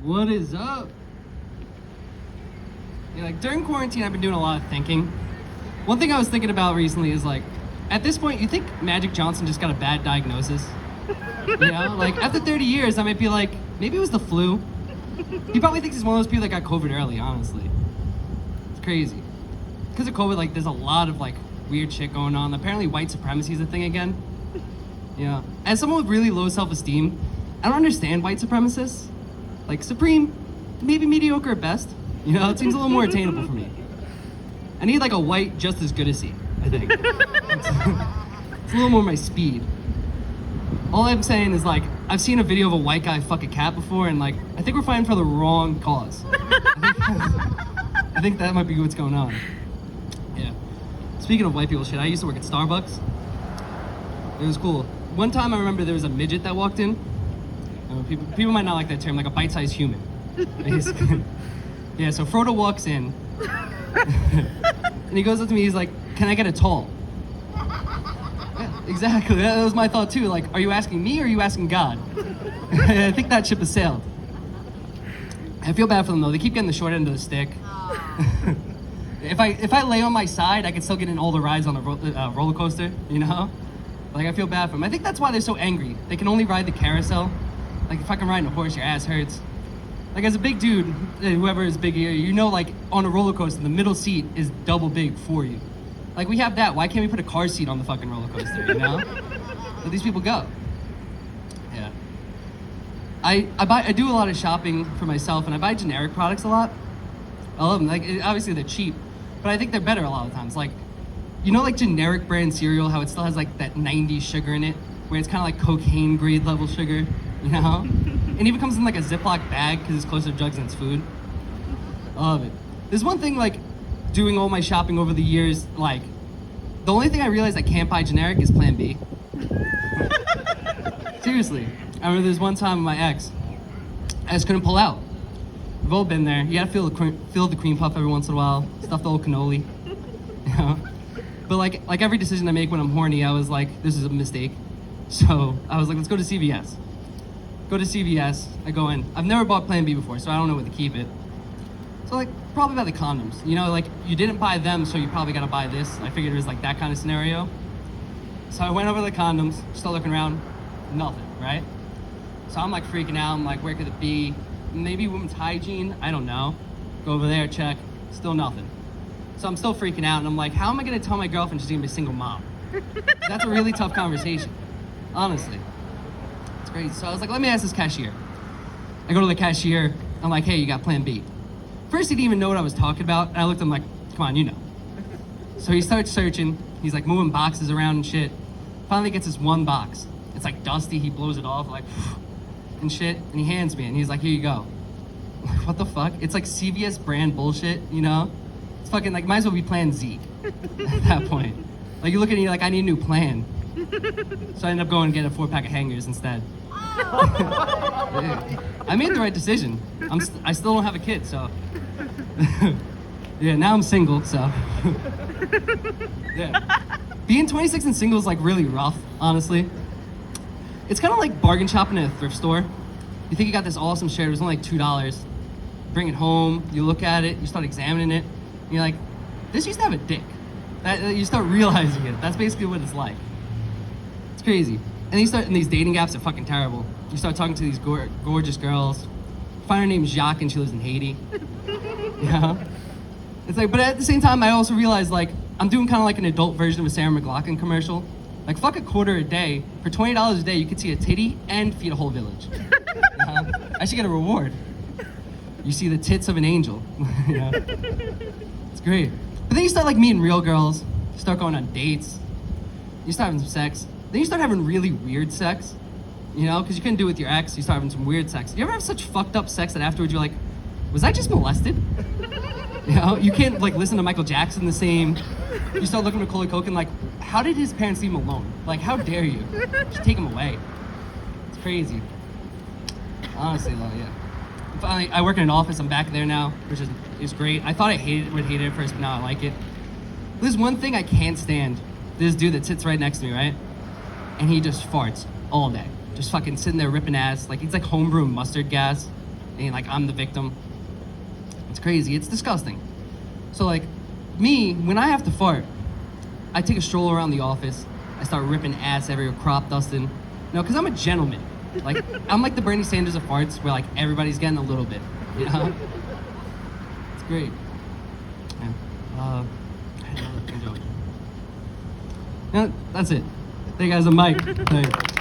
What is up? Yeah, like during quarantine, I've been doing a lot of thinking. One thing I was thinking about recently is like, at this point, you think Magic Johnson just got a bad diagnosis? You know, like after 30 years, I might be like, maybe it was the flu. He probably thinks he's one of those people that got COVID early, honestly. It's crazy. Because of COVID, like there's a lot of like weird shit going on. Apparently white supremacy is a thing again. Yeah. As someone with really low self-esteem, I don't understand white supremacists. Like supreme, maybe mediocre at best. You know, it seems a little more attainable for me. I need like a white just as good as he, I think. It's a little more my speed. All I'm saying is like, I've seen a video of a white guy fuck a cat before and like, I think we're fighting for the wrong cause. I think that might be what's going on. Yeah. Speaking of white people shit, I used to work at Starbucks. It was cool. One time I remember there was a midget that walked in. People might not like that term, like a bite-sized human. Basically. Yeah, so Frodo walks in. And he goes up to me, he's like, can I get a tall? Yeah, exactly, that was my thought too. Like, are you asking me or are you asking God? I think that ship has sailed. I feel bad for them though, they keep getting the short end of the stick. If I lay on my side, I can still get in all the rides on the roller coaster, you know? Like, I feel bad for them. I think that's why they're so angry. They can only ride the carousel. Like, if I can ride a horse, your ass hurts. Like, as a big dude, whoever is big here, you know, like, on a roller coaster, the middle seat is double big for you. Like, we have that. Why can't we put a car seat on the fucking roller coaster, you know? Let these people go. Yeah. I do a lot of shopping for myself, and I buy generic products a lot. I love them. Like, obviously, they're cheap, but I think they're better a lot of times. Like, you know, like, generic brand cereal, how it still has, like, that 90s sugar in it, where it's kind of like cocaine grade level sugar, you know? It even comes in like a Ziploc bag because it's closer to drugs than it's food. I love it. There's one thing, like, doing all my shopping over the years, like, the only thing I realized I can't buy generic is Plan B. Seriously. I remember there's one time with my ex, I just couldn't pull out. We've all been there. You gotta feel the cream puff every once in a while, stuff the old cannoli, you know? But like every decision I make when I'm horny, I was like, this is a mistake. So I was like, let's go to CVS. Go to CVS, I go in. I've never bought Plan B before, so I don't know where to keep it. So like, probably buy the condoms. You know, like, you didn't buy them, so you probably gotta buy this. I figured it was like that kind of scenario. So I went over to the condoms, start looking around, nothing, right? So I'm like freaking out, I'm like, where could it be? Maybe women's hygiene, I don't know. Go over there, check, still nothing. So I'm still freaking out, and I'm like, how am I gonna tell my girlfriend she's gonna be a single mom? That's a really tough conversation, honestly. It's crazy. So I was like, let me ask this cashier. I go to the cashier, I'm like, hey, you got Plan B? First, he didn't even know what I was talking about, and I looked at him like, come on, you know. So he starts searching, he's like moving boxes around and shit. Finally gets this one box. It's like dusty, he blows it off, like, and shit, and he hands me it, and he's like, here you go. I'm like, what the fuck? It's like CVS brand bullshit, you know? It's fucking like, might as well be Plan Z at that point. Like, you look at it, you're like, I need a new plan. So I ended up going and getting a 4-pack of hangers instead. Yeah. I made the right decision. I still don't have a kid, so. Yeah, now I'm single, so. Yeah. Being 26 and single is like really rough, honestly. It's kind of like bargain shopping at a thrift store. You think you got this awesome shirt, it was only like $2. Bring it home, you look at it, you start examining it, and you're like, this used to have a dick. You start realizing it. That's basically what it's like. It's crazy. And you start in these dating apps are fucking terrible. You start talking to these gorgeous girls. Find her name's Jacques and she lives in Haiti. You know? It's like, but at the same time, I also realized like I'm doing kind of like an adult version of a Sarah McLachlan commercial. Like, fuck a quarter a day. For $20 a day, you could see a titty and feed a whole village. You know? I should get a reward. You see the tits of an angel. You know? It's great. But then you start like meeting real girls. You start going on dates. You start having some sex. Then you start having really weird sex. You know, because you couldn't do it with your ex. You start having some weird sex. You ever have such fucked up sex that afterwards you're like, was I just molested? You know, you can't like listen to Michael Jackson the same. You start looking at Macaulay Culkin like, how did his parents leave him alone? Like, how dare you? Just take him away. It's crazy. Honestly, though, yeah. Finally, I work in an office. I'm back there now, which is great. I thought I would hate it at first, but now I like it. There's one thing I can't stand. This dude that sits right next to me, right? And he just farts all day. Just fucking sitting there ripping ass. Like, it's like homebrew mustard gas. and like I'm the victim. It's crazy. It's disgusting. So like me, when I have to fart, I take a stroll around the office. I start ripping ass everywhere, crop dusting. No, because I'm a gentleman. Like I'm like the Bernie Sanders of farts, where like everybody's getting a little bit. You know? It's great. Yeah. I had another thing joke. No, that's it. Thank you guys. I'm Mike. Thanks.